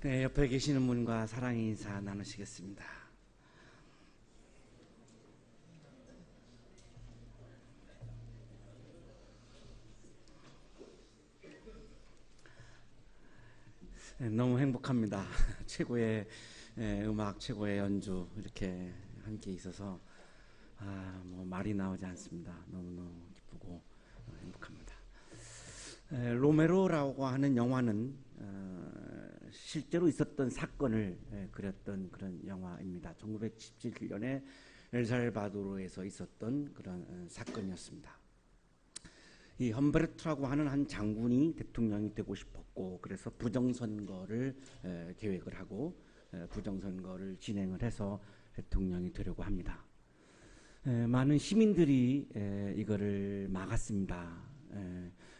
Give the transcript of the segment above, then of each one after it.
네, 옆에 계시는 분과 사랑의 인사 나누시겠습니다. 네, 너무 행복합니다. 최고의 음악, 최고의 연주 이렇게 함께 있어서 뭐 말이 나오지 않습니다. 너무너무 기쁘고 행복합니다. 로메로라고 하는 영화는 실제로 있었던 사건을 그렸던 그런 영화입니다. 1917년에 엘살바도르에서 있었던 그런 사건이었습니다. 이 험베르토라고 하는 한 장군이 대통령이 되고 싶었고, 그래서 부정선거를 계획을 하고 부정선거를 진행을 해서 대통령이 되려고 합니다. 많은 시민들이 이거를 막았습니다.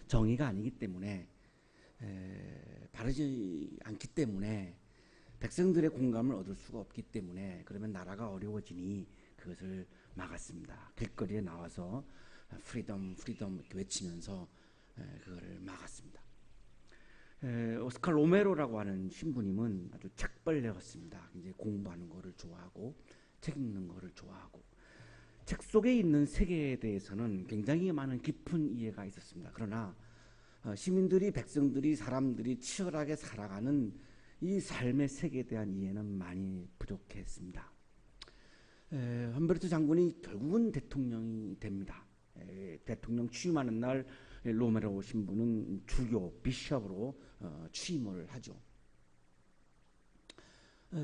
정의가 아니기 때문에, 바르지 않기 때문에, 백성들의 공감을 얻을 수가 없기 때문에, 그러면 나라가 어려워지니 그것을 막았습니다. 길거리에 나와서 프리덤 프리덤 이렇게 외치면서 그거를 막았습니다. 오스카 로메로라고 하는 신부님은 아주 책벌레였습니다. 이제 공부하는 거를 좋아하고 책 읽는 거를 좋아하고 책 속에 있는 세계에 대해서는 굉장히 많은 깊은 이해가 있었습니다. 그러나 시민들이, 백성들이, 사람들이 치열하게 살아가는 이 삶의 세계에 대한 이해는 많이 부족했습니다. 험베르토 장군이 결국은 대통령이 됩니다. 대통령 취임하는 날 로메로 신부는 주교 비숍으로 취임을 하죠.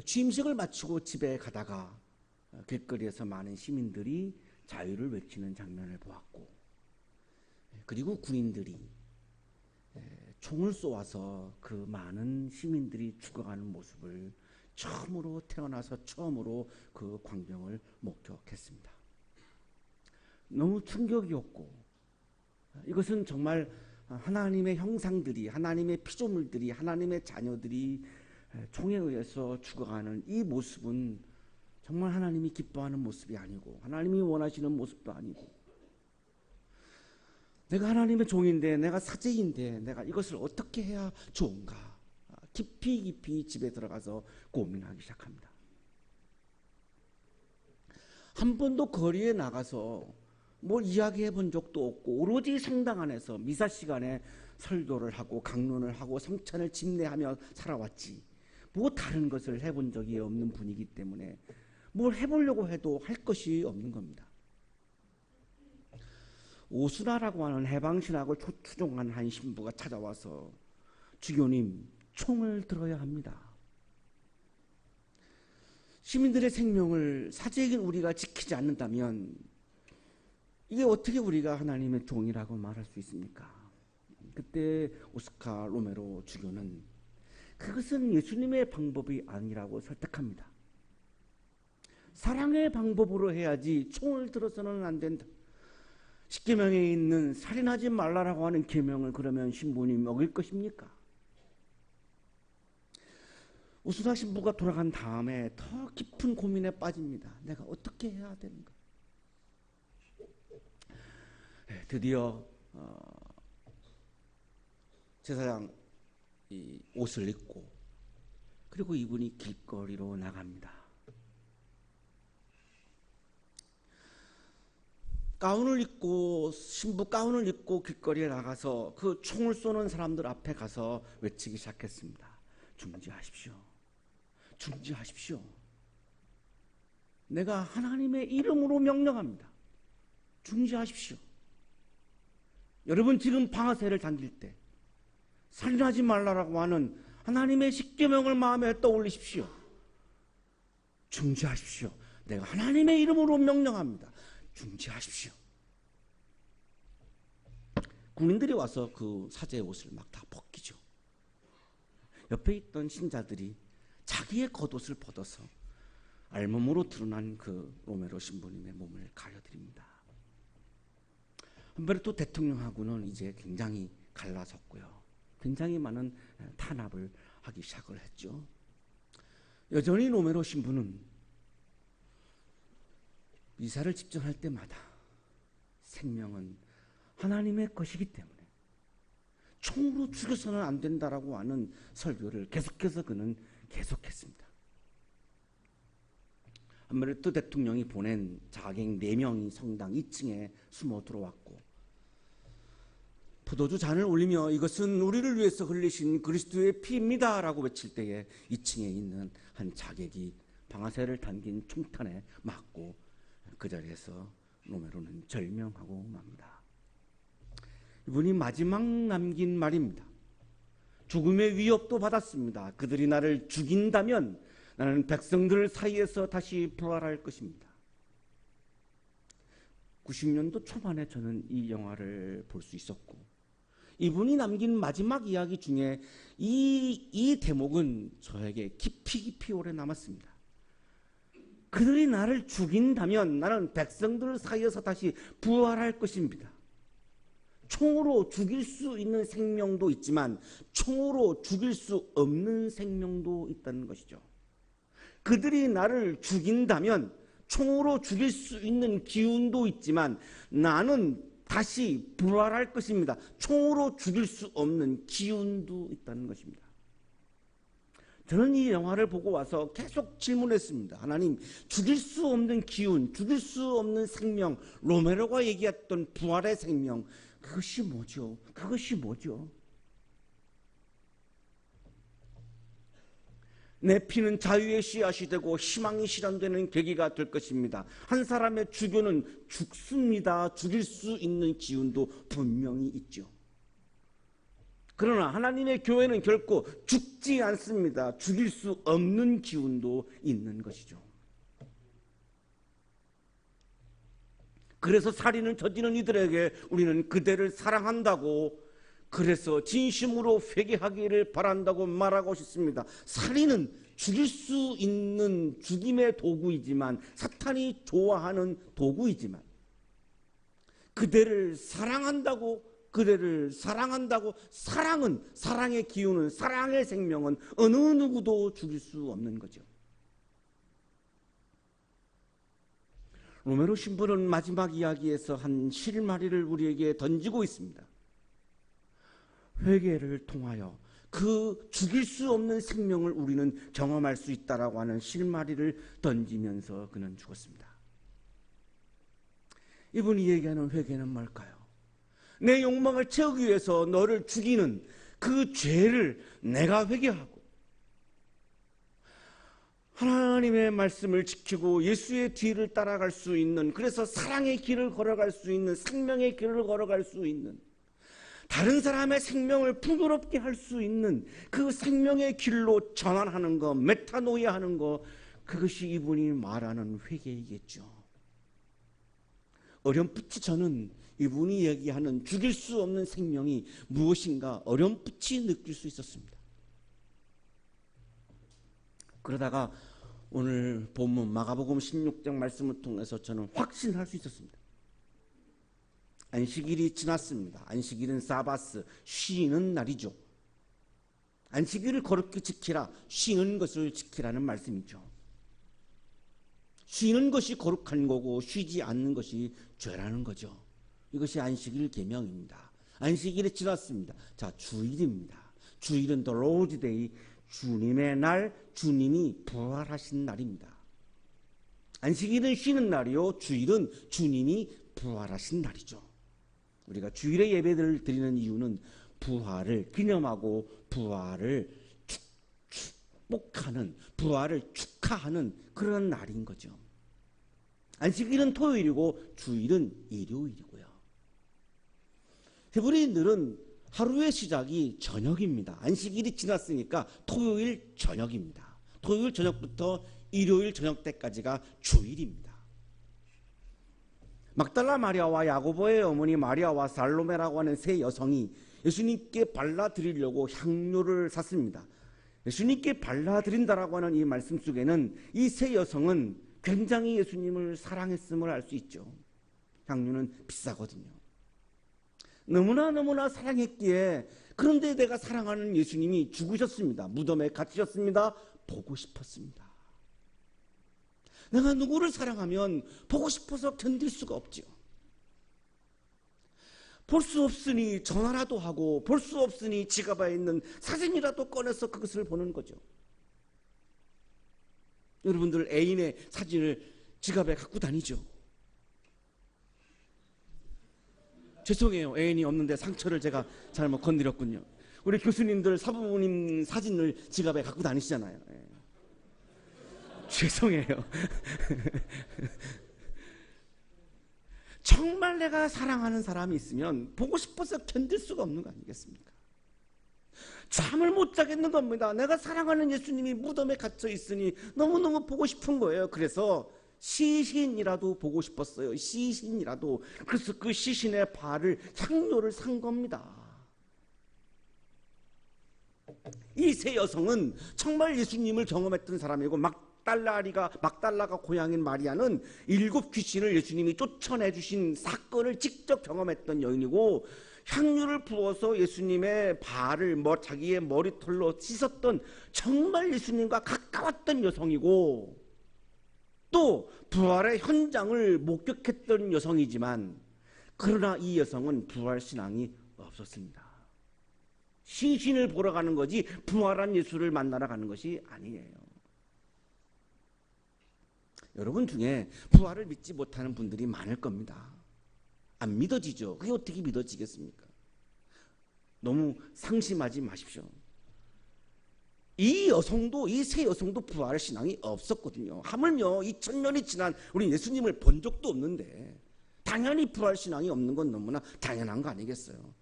취임식을 마치고 집에 가다가 길거리에서 많은 시민들이 자유를 외치는 장면을 보았고, 그리고 군인들이 총을 쏘아서 그 많은 시민들이 죽어가는 모습을 태어나서 처음으로 그 광경을 목격했습니다. 너무 충격이었고, 이것은 정말 하나님의 형상들이, 하나님의 피조물들이, 하나님의 자녀들이 총에 의해서 죽어가는 이 모습은 정말 하나님이 기뻐하는 모습이 아니고, 하나님이 원하시는 모습도 아니고, 내가 하나님의 종인데, 내가 사제인데 내가 이것을 어떻게 해야 좋은가, 깊이 집에 들어가서 고민하기 시작합니다. 한 번도 거리에 나가서 뭘 이야기해 본 적도 없고, 오로지 성당 안에서 미사 시간에 설교를 하고 강론을 하고 성찬을 집례하며 살아왔지, 뭐 다른 것을 해본 적이 없는 분이기 때문에 뭘 해보려고 해도 할 것이 없는 겁니다. 오수라라고 하는 해방신학을 추종한 한 신부가 찾아와서, 주교님, 총을 들어야 합니다. 시민들의 생명을 사제이긴 우리가 지키지 않는다면 이게 어떻게 우리가 하나님의 종이라고 말할 수 있습니까? 그때 오스카 로메로 주교는 그것은 예수님의 방법이 아니라고 설득합니다. 사랑의 방법으로 해야지 총을 들어서는 안 된다. 십계명에 있는 살인하지 말라라고 하는 계명을 그러면 신부님이 어길 것입니까? 오수라 신부가 돌아간 다음에 더 깊은 고민에 빠집니다. 내가 어떻게 해야 되는가? 드디어 제사장 옷을 입고, 그리고 이분이 길거리로 나갑니다. 신부 가운을 입고 길거리에 나가서 그 총을 쏘는 사람들 앞에 가서 외치기 시작했습니다. 중지하십시오. 중지하십시오. 내가 하나님의 이름으로 명령합니다. 중지하십시오. 여러분, 지금 방아쇠를 당길 때 살인하지 말라라고 하는 하나님의 십계명을 마음에 떠올리십시오. 중지하십시오. 내가 하나님의 이름으로 명령합니다. 중지하십시오. 군인들이 와서 그 사제의 옷을 막 다 벗기죠. 옆에 있던 신자들이 자기의 겉옷을 벗어서 알몸으로 드러난 그 로메로 신부님의 몸을 가려드립니다. 험베르토 대통령하고는 이제 굉장히 갈라섰고요. 굉장히 많은 탄압을 하기 시작을 했죠. 여전히 로메로 신부는 미사를 집전할 때마다 생명은 하나님의 것이기 때문에, 총으로 죽여서는 안 된다라고 하는 설교를 계속해서 그는 계속했습니다. 아무래도 대통령이 보낸 자객 4명이 성당 2층에 숨어 들어왔고 포도주 잔을 올리며 이것은 우리를 위해서 흘리신 그리스도의 피입니다 라고 외칠 때에 2층에 있는 한 자객이 방아쇠를 당긴 총탄에 맞고 그 자리에서 로메로는 절명하고 맙니다. 이분이 마지막 남긴 말입니다. 죽음의 위협도 받았습니다. 그들이 나를 죽인다면 나는 백성들 사이에서 다시 부활할 것입니다. 90년도 초반에 저는 이 영화를 볼 수 있었고 이분이 남긴 마지막 이야기 중에 이 대목은 저에게 깊이 오래 남았습니다. 그들이 나를 죽인다면 나는 백성들 사이에서 다시 부활할 것입니다. 총으로 죽일 수 있는 생명도 있지만 총으로 죽일 수 없는 생명도 있다는 것이죠. 그들이 나를 죽인다면 총으로 죽일 수 있는 기운도 있지만 나는 다시 부활할 것입니다. 총으로 죽일 수 없는 기운도 있다는 것입니다. 저는 이 영화를 보고 와서 계속 질문했습니다. 하나님, 죽일 수 없는 기운, 죽일 수 없는 생명, 로메로가 얘기했던 부활의 생명, 그것이 뭐죠? 그것이 뭐죠? 내 피는 자유의 씨앗이 되고 희망이 실현되는 계기가 될 것입니다. 한 사람의 주교는 죽습니다. 죽일 수 있는 기운도 분명히 있죠. 그러나 하나님의 교회는 결코 죽지 않습니다. 죽일 수 없는 기운도 있는 것이죠. 그래서 살인을 저지른 이들에게 우리는 그대를 사랑한다고, 그래서 진심으로 회개하기를 바란다고 말하고 싶습니다. 살인은 죽일 수 있는 죽임의 도구이지만, 사탄이 좋아하는 도구이지만, 그대를 사랑한다고, 사랑은, 사랑의 기운은, 사랑의 생명은 어느 누구도 죽일 수 없는 거죠. 로메로 신부는 마지막 이야기에서 한 실마리를 우리에게 던지고 있습니다. 회개를 통하여 그 죽일 수 없는 생명을 우리는 경험할 수 있다라고 하는 실마리를 던지면서 그는 죽었습니다. 이분이 얘기하는 회개는 뭘까요? 내 욕망을 채우기 위해서 너를 죽이는 그 죄를 내가 회개하고 하나님의 말씀을 지키고 예수의 뒤를 따라갈 수 있는, 그래서 사랑의 길을 걸어갈 수 있는, 생명의 길을 걸어갈 수 있는, 다른 사람의 생명을 풍요롭게 할 수 있는 그 생명의 길로 전환하는 것, 메타노이아 하는 것, 그것이 이분이 말하는 회개이겠죠. 어렴풋이 저는 이분이 얘기하는 죽일 수 없는 생명이 무엇인가 어렴풋이 느낄 수 있었습니다. 그러다가 오늘 본문 마가복음 16장 말씀을 통해서 저는 확신할 수 있었습니다. 안식일이 지났습니다. 안식일은 사바스, 쉬는 날이죠. 안식일을 거룩히 지키라, 쉬는 것을 지키라는 말씀이죠. 쉬는 것이 거룩한 거고 쉬지 않는 것이 죄라는 거죠. 이것이 안식일 계명입니다. 안식일이 지났습니다. 자, 주일입니다. 주일은 The Lord's Day, 주님의 날, 주님이 부활하신 날입니다. 안식일은 쉬는 날이요, 주일은 주님이 부활하신 날이죠. 우리가 주일에 예배를 드리는 이유는 부활을 기념하고 부활을 축복하는, 부활을 축하하는 그런 날인 거죠. 안식일은 토요일이고 주일은 일요일이고요. 히브리인들은 하루의 시작이 저녁입니다. 안식일이 지났으니까 토요일 저녁입니다. 토요일 저녁부터 일요일 저녁 때까지가 주일입니다. 막달라 마리아와 야고보의 어머니 마리아와 살로메라고 하는 세 여성이 예수님께 발라드리려고 향료를 샀습니다. 예수님께 발라드린다라고 하는 이 말씀 속에는 이 세 여성은 굉장히 예수님을 사랑했음을 알 수 있죠. 향료는 비싸거든요. 너무나 사랑했기에, 그런데 내가 사랑하는 예수님이 죽으셨습니다. 무덤에 갇히셨습니다. 보고 싶었습니다. 내가 누구를 사랑하면 보고 싶어서 견딜 수가 없죠. 볼 수 없으니 전화라도 하고, 볼 수 없으니 지갑에 있는 사진이라도 꺼내서 그것을 보는 거죠. 여러분들 애인의 사진을 지갑에 갖고 다니죠. 죄송해요. 애인이 없는데 상처를 제가 잘못 건드렸군요. 우리 교수님들 사부모님 사진을 지갑에 갖고 다니시잖아요. 예. 죄송해요. 정말 내가 사랑하는 사람이 있으면 보고 싶어서 견딜 수가 없는 거 아니겠습니까? 잠을 못 자겠는 겁니다. 내가 사랑하는 예수님이 무덤에 갇혀 있으니 너무너무 보고 싶은 거예요. 그래서 시신이라도 보고 싶었어요. 시신이라도. 그래서 그 시신의 발을 향료를 산 겁니다. 이 세 여성은 정말 예수님을 경험했던 사람이고, 막달라가 고향인 마리아는 7 귀신을 예수님이 쫓아내 주신 사건을 직접 경험했던 여인이고, 향유를 부어서 예수님의 발을 자기의 머리털로 씻었던 정말 예수님과 가까웠던 여성이고, 또 부활의 현장을 목격했던 여성이지만, 그러나 이 여성은 부활 신앙이 없었습니다. 시신을 보러 가는 거지 부활한 예수를 만나러 가는 것이 아니에요. 여러분 중에 부활을 믿지 못하는 분들이 많을 겁니다. 안 믿어지죠. 그게 어떻게 믿어지겠습니까? 너무 상심하지 마십시오. 이 세 여성도 부활 신앙이 없었거든요. 하물며 2000년이 지난 우리 예수님을 본 적도 없는데 당연히 부활 신앙이 없는 건 너무나 당연한 거 아니겠어요?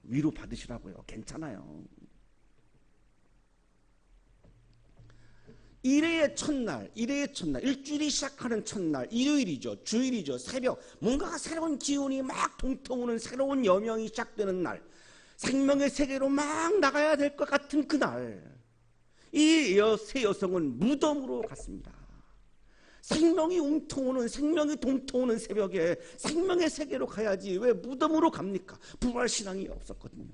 위로 받으시라고요. 괜찮아요. 일회의 첫날, 일주일이 시작하는 첫날, 일요일이죠. 주일이죠. 새벽, 뭔가 새로운 기운이 막 통통 오는 새로운 여명이 시작되는 날, 생명의 세계로 막 나가야 될 것 같은 그날, 이 세 여성은 무덤으로 갔습니다. 생명이 웅통오는, 생명이 동통오는 새벽에 생명의 세계로 가야지 왜 무덤으로 갑니까? 부활신앙이 없었거든요.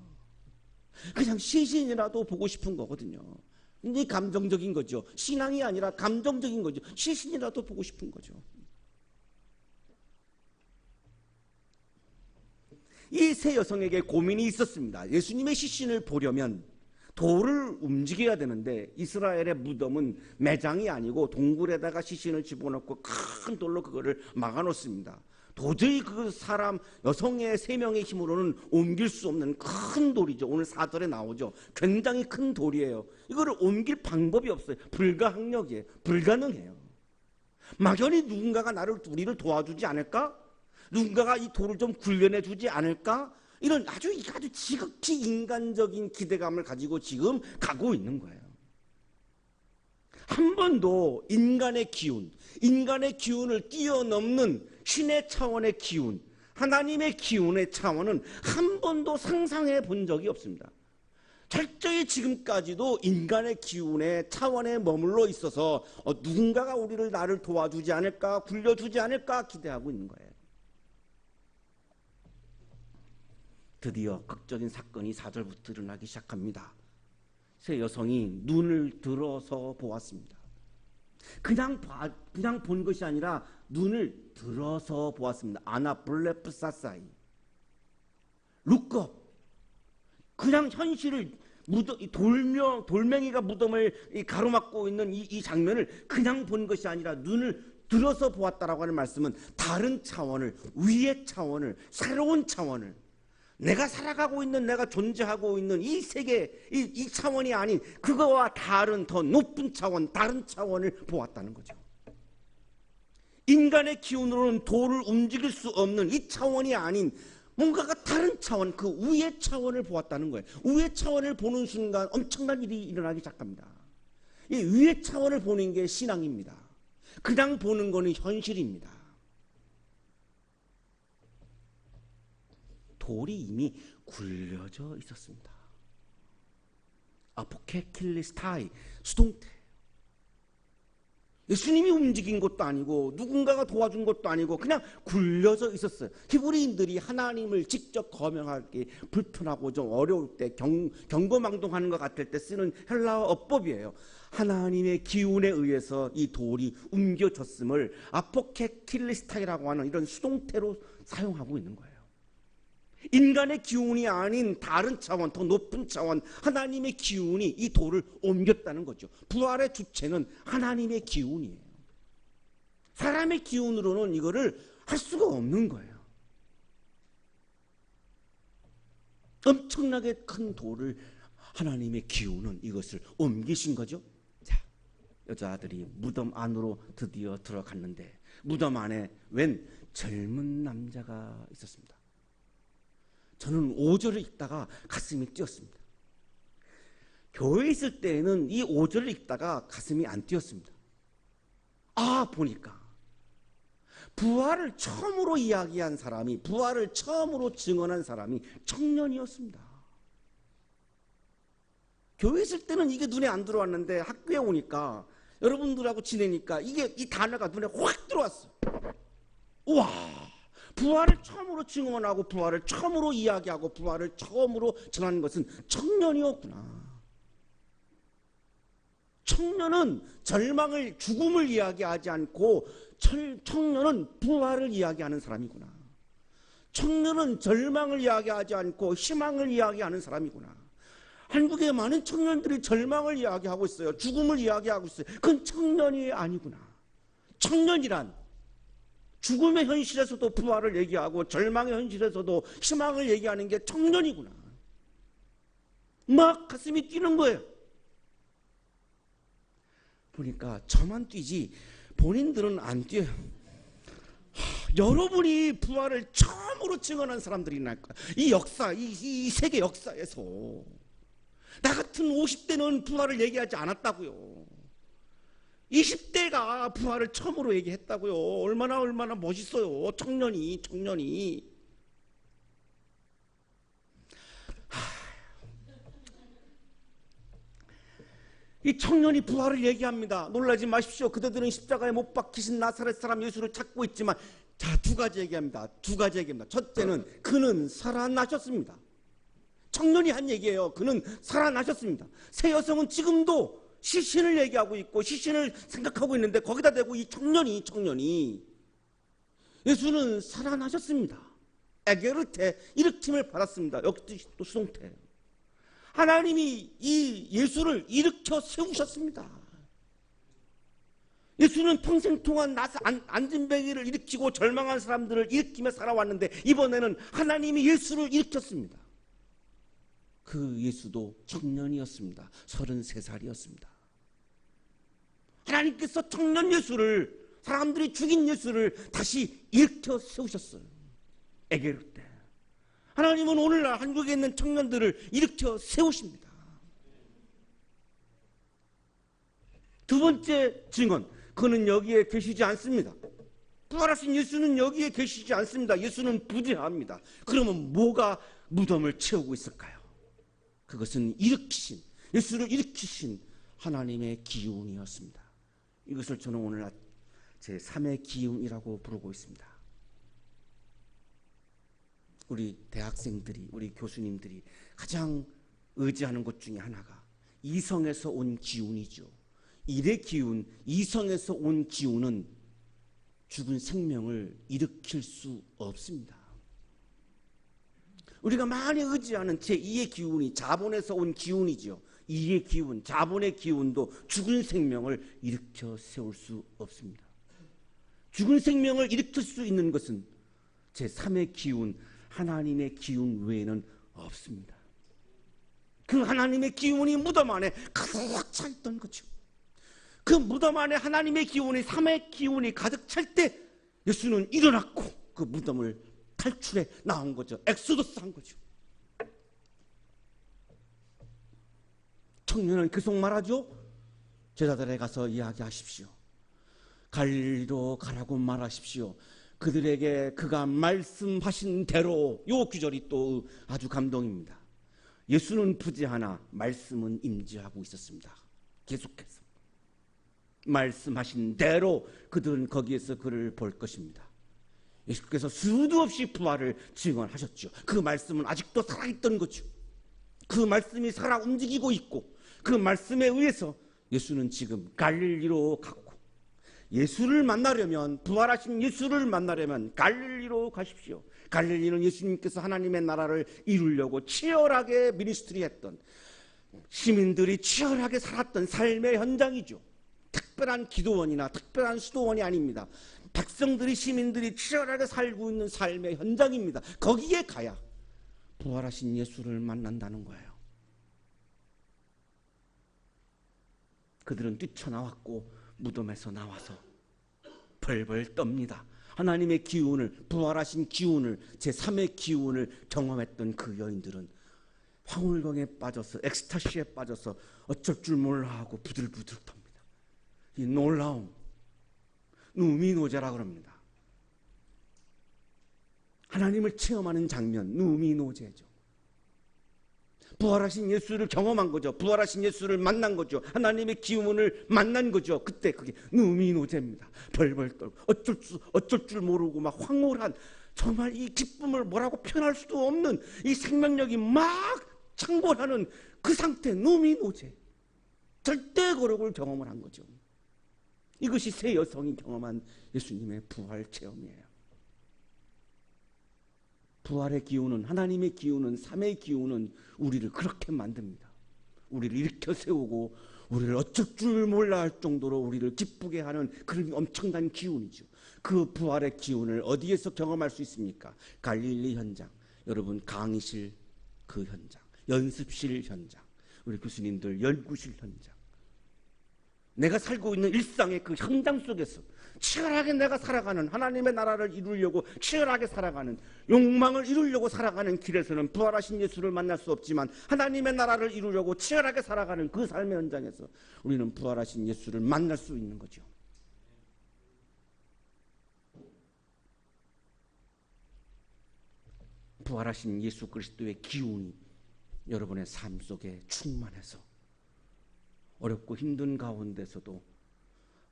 그냥 시신이라도 보고 싶은 거거든요. 근데 감정적인 거죠. 신앙이 아니라 감정적인 거죠. 시신이라도 보고 싶은 거죠. 이 세 여성에게 고민이 있었습니다. 예수님의 시신을 보려면 돌을 움직여야 되는데 이스라엘의 무덤은 매장이 아니고 동굴에다가 시신을 집어넣고 큰 돌로 그거를 막아놓습니다. 도저히 그 여성의 3명의 힘으로는 옮길 수 없는 큰 돌이죠. 오늘 4절에 나오죠. 굉장히 큰 돌이에요. 이거를 옮길 방법이 없어요. 불가항력이에요. 불가능해요. 막연히 누군가가 우리를 도와주지 않을까? 누군가가 이 돌을 좀 굴려내 주지 않을까? 이런 아주 지극히 인간적인 기대감을 가지고 지금 가고 있는 거예요. 한 번도 인간의 기운을 뛰어넘는 신의 차원의 기운, 하나님의 기운의 차원은 한 번도 상상해 본 적이 없습니다. 철저히 지금까지도 인간의 기운의 차원에 머물러 있어서 누군가가 나를 도와주지 않을까, 굴려주지 않을까 기대하고 있는 거예요. 드디어 극적인 사건이 4절부터 일어나기 시작합니다. 세 여성이 눈을 들어서 보았습니다. 그냥 본 것이 아니라 눈을 들어서 보았습니다. 아나블레프사사이, 룩업. 그냥 현실을 돌멩이가 무덤을 가로막고 있는 이 장면을 그냥 본 것이 아니라 눈을 들어서 보았다라고 하는 말씀은 다른 차원을, 위의 차원을, 새로운 차원을, 내가 살아가고 있는, 내가 존재하고 있는 이 세계, 이 차원이 아닌 그거와 다른 더 높은 차원, 다른 차원을 보았다는 거죠. 인간의 기운으로는 돌을 움직일 수 없는 이 차원이 아닌 뭔가가 다른 차원, 그 위의 차원을 보았다는 거예요. 위의 차원을 보는 순간 엄청난 일이 일어나기 시작합니다. 이 위의 차원을 보는 게 신앙입니다. 그냥 보는 거는 현실입니다. 돌이 이미 굴려져 있었습니다. 아포케킬리스타이, 수동태. 예수님이 움직인 것도 아니고 누군가가 도와준 것도 아니고 그냥 굴려져 있었어요. 히브리인들이 하나님을 직접 거명하기 불편하고 좀 어려울 때, 경거망동하는 것 같을 때 쓰는 헬라어 어법이에요. 하나님의 기운에 의해서 이 돌이 옮겨졌음을 아포케킬리스타이라고 하는 이런 수동태로 사용하고 있는 거예요. 인간의 기운이 아닌 다른 차원, 더 높은 차원, 하나님의 기운이 이 돌을 옮겼다는 거죠. 부활의 주체는 하나님의 기운이에요. 사람의 기운으로는 이거를 할 수가 없는 거예요. 엄청나게 큰 돌을 하나님의 기운은 이것을 옮기신 거죠. 자, 여자아들이 무덤 안으로 드디어 들어갔는데 무덤 안에 웬 젊은 남자가 있었습니다. 저는 5절을 읽다가 가슴이 뛰었습니다. 교회에 있을 때에는 이 5절을 읽다가 가슴이 안 뛰었습니다. 보니까 부활을 처음으로 이야기한 사람이, 부활을 처음으로 증언한 사람이 청년이었습니다. 교회에 있을 때는 이게 눈에 안 들어왔는데 학교에 오니까, 여러분들하고 지내니까 이 단어가 눈에 확 들어왔어요. 우와, 부활을 처음으로 증언하고 부활을 처음으로 이야기하고 부활을 처음으로 전하는 것은 청년이었구나. 청년은 절망을, 죽음을 이야기하지 않고 청년은 부활을 이야기하는 사람이구나. 청년은 절망을 이야기하지 않고 희망을 이야기하는 사람이구나. 한국의 많은 청년들이 절망을 이야기하고 있어요. 죽음을 이야기하고 있어요. 그건 청년이 아니구나. 청년이란 죽음의 현실에서도 부활을 얘기하고 절망의 현실에서도 희망을 얘기하는 게 청년이구나. 막 가슴이 뛰는 거예요. 보니까 저만 뛰지 본인들은 안 뛰어요. 여러분이 부활을 처음으로 증언한 사람들이 날 거야. 이 역사, 이 세계 역사에서 나 같은 50대는 부활을 얘기하지 않았다고요. 20대가 부활을 처음으로 얘기했다고요. 얼마나 멋있어요. 청년이. 이 청년이 부활을 얘기합니다. 놀라지 마십시오. 그대들은 십자가에 못 박히신 나사렛 사람 예수를 찾고 있지만, 자, 두 가지 얘기합니다. 첫째는 그는 살아나셨습니다. 청년이 한 얘기예요. 그는 살아나셨습니다. 새 여성은 지금도 시신을 얘기하고 있고 시신을 생각하고 있는데 거기다 대고 이 청년이 예수는 살아나셨습니다. 에게르테, 일으킴을 받았습니다. 여기 또 수동태. 하나님이 이 예수를 일으켜 세우셨습니다. 예수는 평생 동안 안진뱅이를 일으키고 절망한 사람들을 일으키며 살아왔는데 이번에는 하나님이 예수를 일으켰습니다. 그 예수도 청년이었습니다. 33살이었습니다. 하나님께서 청년 예수를, 사람들이 죽인 예수를 다시 일으켜 세우셨어요. 에게르테. 하나님은 오늘날 한국에 있는 청년들을 일으켜 세우십니다. 두 번째 증언, 그는 여기에 계시지 않습니다. 부활하신 예수는 여기에 계시지 않습니다. 예수는 부재합니다. 그러면 뭐가 무덤을 채우고 있을까요? 그것은 예수를 일으키신 하나님의 기운이었습니다. 이것을 저는 오늘날 제3의 기운이라고 부르고 있습니다. 우리 대학생들이, 우리 교수님들이 가장 의지하는 것 중에 하나가 이성에서 온 기운이죠. 일의 기운, 이성에서 온 기운은 죽은 생명을 일으킬 수 없습니다. 우리가 많이 의지하는 제2의 기운이 자본에서 온 기운이죠. 이의 기운, 자본의 기운도 죽은 생명을 일으켜 세울 수 없습니다. 죽은 생명을 일으킬 수 있는 것은 제3의 기운, 하나님의 기운 외에는 없습니다. 그 하나님의 기운이 무덤 안에 가득 차 있던 거죠. 그 무덤 안에 하나님의 기운이, 3의 기운이 가득 찰 때 예수는 일어났고 그 무덤을 탈출해 나온 거죠. 엑소더스 한 거죠. 청년은 계속 말하죠. 제자들에 가서 이야기하십시오. 갈리로 가라고 말하십시오. 그들에게 그가 말씀하신 대로. 요 구절이 또 아주 감동입니다. 예수는 부재하나 말씀은 임재하고 있었습니다. 계속해서 말씀하신 대로 그들은 거기에서 그를 볼 것입니다. 예수께서 수도 없이 부활을 증언하셨죠. 그 말씀은 아직도 살아있던 거죠. 그 말씀이 살아 움직이고 있고 그 말씀에 의해서 예수는 지금 갈릴리로 갔고, 예수를 만나려면, 부활하신 예수를 만나려면 갈릴리로 가십시오. 갈릴리는 예수님께서 하나님의 나라를 이루려고 치열하게 미니스트리 했던, 시민들이 치열하게 살았던 삶의 현장이죠. 특별한 기도원이나 특별한 수도원이 아닙니다. 백성들이, 시민들이 치열하게 살고 있는 삶의 현장입니다. 거기에 가야 부활하신 예수를 만난다는 거예요. 그들은 뛰쳐나왔고 무덤에서 나와서 벌벌 떱니다. 하나님의 기운을, 부활하신 기운을, 제3의 기운을 경험했던 그 여인들은 황홀경에 빠져서, 엑스타시에 빠져서 어쩔 줄 몰라 하고 부들부들 텁니다. 이 놀라움, 누미노제라고 합니다. 하나님을 체험하는 장면, 누미노제죠. 부활하신 예수를 경험한 거죠. 부활하신 예수를 만난 거죠. 하나님의 기운을 만난 거죠. 그때 그게 누미노제입니다. 벌벌 떨고 어쩔 줄 모르고 막 황홀한, 정말 이 기쁨을 뭐라고 표현할 수도 없는 이 생명력이 막 창궐하는 그 상태, 누미노제. 절대 거룩을 경험을 한 거죠. 이것이 세 여성이 경험한 예수님의 부활 체험이에요. 부활의 기운은, 하나님의 기운은, 삶의 기운은 우리를 그렇게 만듭니다. 우리를 일으켜 세우고 우리를 어쩔 줄 몰라 할 정도로 우리를 기쁘게 하는 그런 엄청난 기운이죠. 그 부활의 기운을 어디에서 경험할 수 있습니까? 갈릴리 현장, 여러분 강의실 그 현장, 연습실 현장, 우리 교수님들 연구실 현장, 내가 살고 있는 일상의 그 현장 속에서 치열하게 내가 살아가는, 하나님의 나라를 이루려고 치열하게 살아가는, 욕망을 이루려고 살아가는 길에서는 부활하신 예수를 만날 수 없지만 하나님의 나라를 이루려고 치열하게 살아가는 그 삶의 현장에서 우리는 부활하신 예수를 만날 수 있는 거죠. 부활하신 예수 그리스도의 기운이 여러분의 삶 속에 충만해서 어렵고 힘든 가운데서도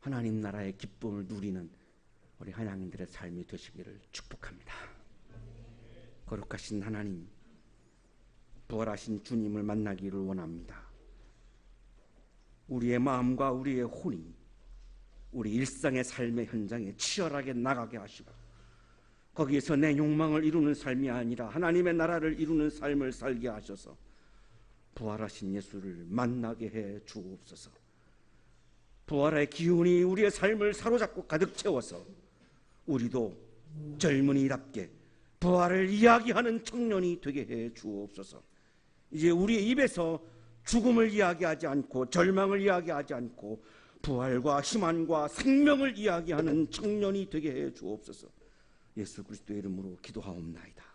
하나님 나라의 기쁨을 누리는 우리 한양인들의 삶이 되시기를 축복합니다. 거룩하신 하나님, 부활하신 주님을 만나기를 원합니다. 우리의 마음과 우리의 혼이 우리 일상의 삶의 현장에 치열하게 나가게 하시고, 거기에서 내 욕망을 이루는 삶이 아니라 하나님의 나라를 이루는 삶을 살게 하셔서 부활하신 예수를 만나게 해 주옵소서. 부활의 기운이 우리의 삶을 사로잡고 가득 채워서 우리도 젊은이답게 부활을 이야기하는 청년이 되게 해 주옵소서. 이제 우리의 입에서 죽음을 이야기하지 않고 절망을 이야기하지 않고 부활과 희망과 생명을 이야기하는 청년이 되게 해 주옵소서. 예수 그리스도의 이름으로 기도하옵나이다.